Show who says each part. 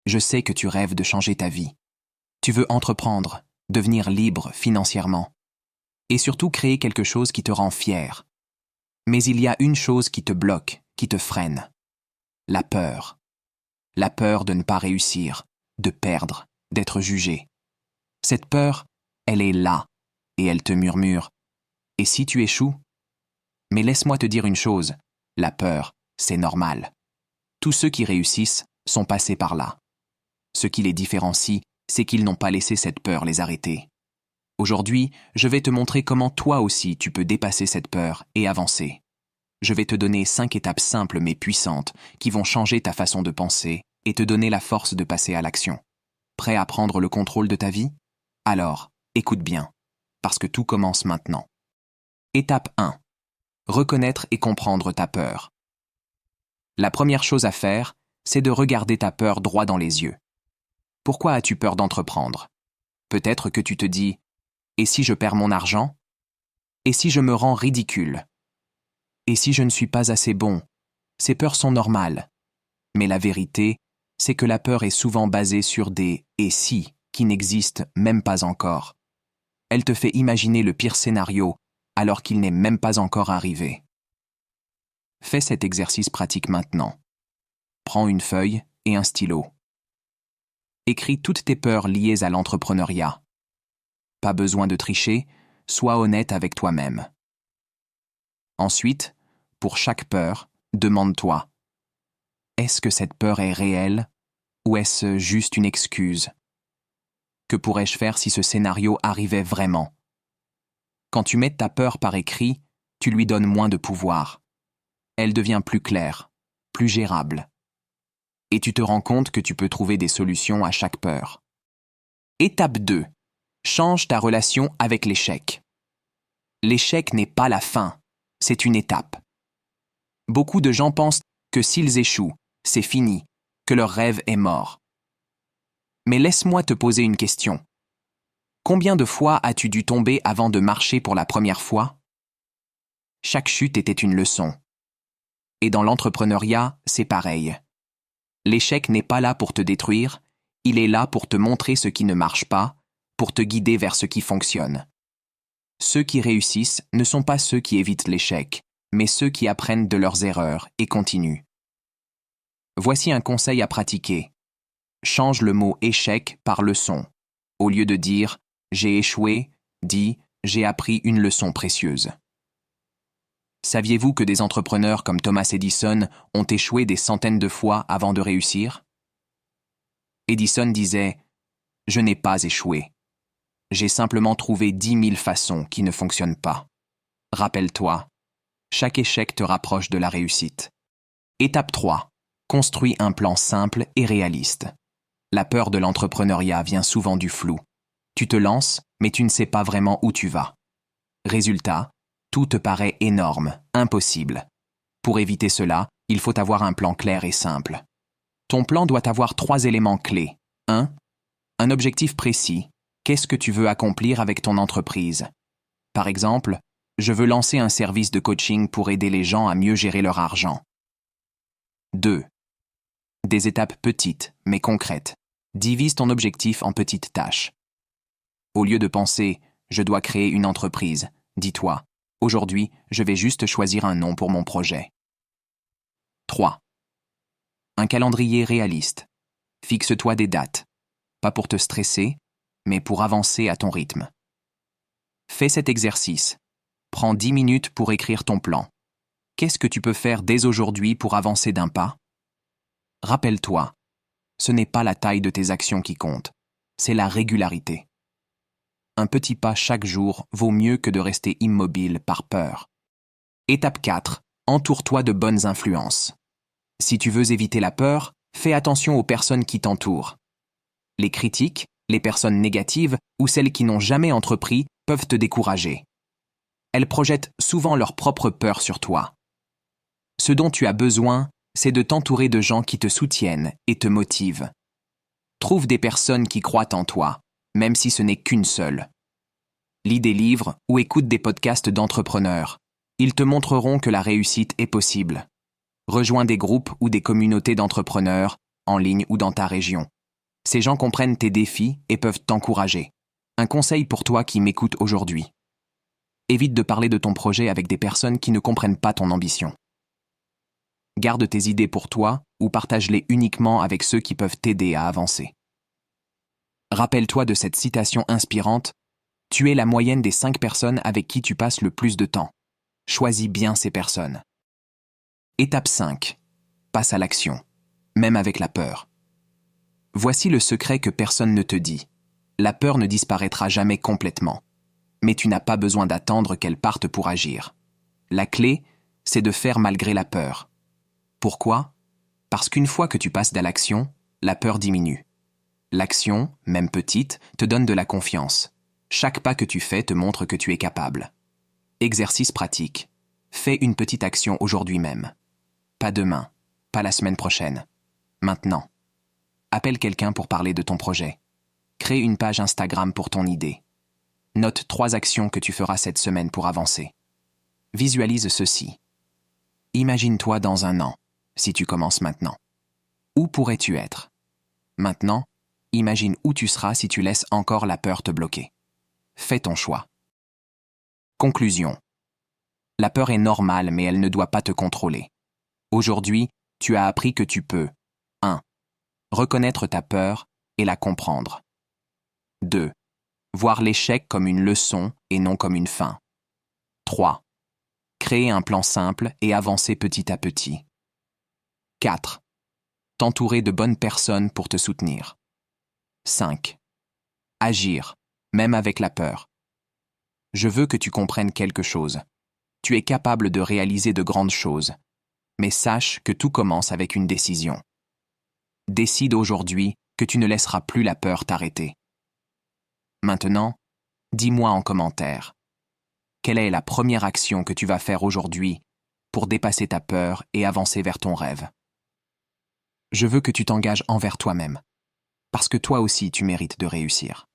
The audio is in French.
Speaker 1: Je sais que tu rêves de changer ta vie. Tu veux entreprendre, devenir libre financièrement. Et surtout créer quelque chose qui te rend fier. Mais il y a une chose qui te bloque, qui te freine. La peur. La peur de ne pas réussir, de perdre, d'être jugé. Cette peur, elle est là, et elle te murmure. Et si tu échoues? Mais laisse-moi te dire une chose, la peur, c'est normal. Tous ceux qui réussissent sont passés par là. Ce qui les différencie, c'est qu'ils n'ont pas laissé cette peur les arrêter. Aujourd'hui, je vais te montrer comment toi aussi tu peux dépasser cette peur et avancer. Je vais te donner 5 étapes simples mais puissantes qui vont changer ta façon de penser et te donner la force de passer à l'action. Prêt à prendre le contrôle de ta vie? Alors, écoute bien, parce que tout commence maintenant. Étape 1. Reconnaître et comprendre ta peur. La première chose à faire, c'est de regarder ta peur droit dans les yeux. Pourquoi as-tu peur d'entreprendre? Peut-être que tu te dis « Et si je perds mon argent? Et si je me rends ridicule? Et si je ne suis pas assez bon? » Ces peurs sont normales. Mais la vérité, c'est que la peur est souvent basée sur des « et si » qui n'existent même pas encore. Elle te fait imaginer le pire scénario alors qu'il n'est même pas encore arrivé. Fais cet exercice pratique maintenant. Prends une feuille et un stylo. Écris toutes tes peurs liées à l'entrepreneuriat. Pas besoin de tricher, sois honnête avec toi-même. Ensuite, pour chaque peur, demande-toi: est-ce que cette peur est réelle ou est-ce juste une excuse? Que pourrais-je faire si ce scénario arrivait vraiment? Quand tu mets ta peur par écrit, tu lui donnes moins de pouvoir. Elle devient plus claire, plus gérable. Et tu te rends compte que tu peux trouver des solutions à chaque peur. Étape 2. Change ta relation avec l'échec. L'échec n'est pas la fin, c'est une étape. Beaucoup de gens pensent que s'ils échouent, c'est fini, que leur rêve est mort. Mais laisse-moi te poser une question. Combien de fois as-tu dû tomber avant de marcher pour la première fois? Chaque chute était une leçon. Et dans l'entrepreneuriat, c'est pareil. L'échec n'est pas là pour te détruire, il est là pour te montrer ce qui ne marche pas, pour te guider vers ce qui fonctionne. Ceux qui réussissent ne sont pas ceux qui évitent l'échec, mais ceux qui apprennent de leurs erreurs et continuent. Voici un conseil à pratiquer. Change le mot échec par leçon. Au lieu de dire j'ai échoué, dis j'ai appris une leçon précieuse. Saviez-vous que des entrepreneurs comme Thomas Edison ont échoué des centaines de fois avant de réussir? Edison disait « Je n'ai pas échoué. J'ai simplement trouvé 10 000 façons qui ne fonctionnent pas. » Rappelle-toi, chaque échec te rapproche de la réussite. Étape 3. Construis un plan simple et réaliste. La peur de l'entrepreneuriat vient souvent du flou. Tu te lances, mais tu ne sais pas vraiment où tu vas. Résultat, tout te paraît énorme, impossible. Pour éviter cela, il faut avoir un plan clair et simple. Ton plan doit avoir 3 éléments clés. 1. Un objectif précis. Qu'est-ce que tu veux accomplir avec ton entreprise? Par exemple, je veux lancer un service de coaching pour aider les gens à mieux gérer leur argent. 2. Des étapes petites, mais concrètes. Divise ton objectif en petites tâches. Au lieu de penser « je dois créer une entreprise », dis-toi « aujourd'hui, je vais juste choisir un nom pour mon projet ». 3. Un calendrier réaliste. Fixe-toi des dates, pas pour te stresser, mais pour avancer à ton rythme. Fais cet exercice. Prends 10 minutes pour écrire ton plan. Qu'est-ce que tu peux faire dès aujourd'hui pour avancer d'un pas? Rappelle-toi, ce n'est pas la taille de tes actions qui compte, c'est la régularité. Un petit pas chaque jour vaut mieux que de rester immobile par peur. Étape 4. Entoure-toi de bonnes influences. Si tu veux éviter la peur, fais attention aux personnes qui t'entourent. Les critiques, les personnes négatives ou celles qui n'ont jamais entrepris peuvent te décourager. Elles projettent souvent leur propre peur sur toi. Ce dont tu as besoin, c'est de t'entourer de gens qui te soutiennent et te motivent. Trouve des personnes qui croient en toi, même si ce n'est qu'une seule. Lis des livres ou écoute des podcasts d'entrepreneurs. Ils te montreront que la réussite est possible. Rejoins des groupes ou des communautés d'entrepreneurs. en ligne ou dans ta région. Ces gens comprennent tes défis et peuvent t'encourager. Un conseil pour toi qui m'écoutes aujourd'hui. Évite de parler de ton projet avec des personnes qui ne comprennent pas ton ambition. Garde tes idées pour toi ou partage-les uniquement avec ceux qui peuvent t'aider à avancer. Rappelle-toi de cette citation inspirante: « Tu es la moyenne des 5 personnes avec qui tu passes le plus de temps. Choisis bien ces personnes. » Étape 5. Passe à l'action, même avec la peur. Voici le secret que personne ne te dit. La peur ne disparaîtra jamais complètement. Mais tu n'as pas besoin d'attendre qu'elle parte pour agir. La clé, c'est de faire malgré la peur. Pourquoi? Parce qu'une fois que tu passes à l'action, la peur diminue. L'action, même petite, te donne de la confiance. Chaque pas que tu fais te montre que tu es capable. Exercice pratique. Fais une petite action aujourd'hui même. Pas demain, pas la semaine prochaine. Maintenant. Appelle quelqu'un pour parler de ton projet. Crée une page Instagram pour ton idée. Note 3 actions que tu feras cette semaine pour avancer. Visualise ceci. Imagine-toi dans un an, si tu commences maintenant. Où pourrais-tu être? Maintenant, imagine où tu seras si tu laisses encore la peur te bloquer. Fais ton choix. Conclusion. La peur est normale, mais elle ne doit pas te contrôler. Aujourd'hui, tu as appris que tu peux 1. Reconnaître ta peur et la comprendre. 2. Voir l'échec comme une leçon et non comme une fin. 3. Créer un plan simple et avancer petit à petit. 4. T'entourer de bonnes personnes pour te soutenir. 5. Agir, même avec la peur. Je veux que tu comprennes quelque chose. Tu es capable de réaliser de grandes choses, mais sache que tout commence avec une décision. Décide aujourd'hui que tu ne laisseras plus la peur t'arrêter. Maintenant, dis-moi en commentaire, quelle est la première action que tu vas faire aujourd'hui pour dépasser ta peur et avancer vers ton rêve? Je veux que tu t'engages envers toi-même, parce que toi aussi tu mérites de réussir.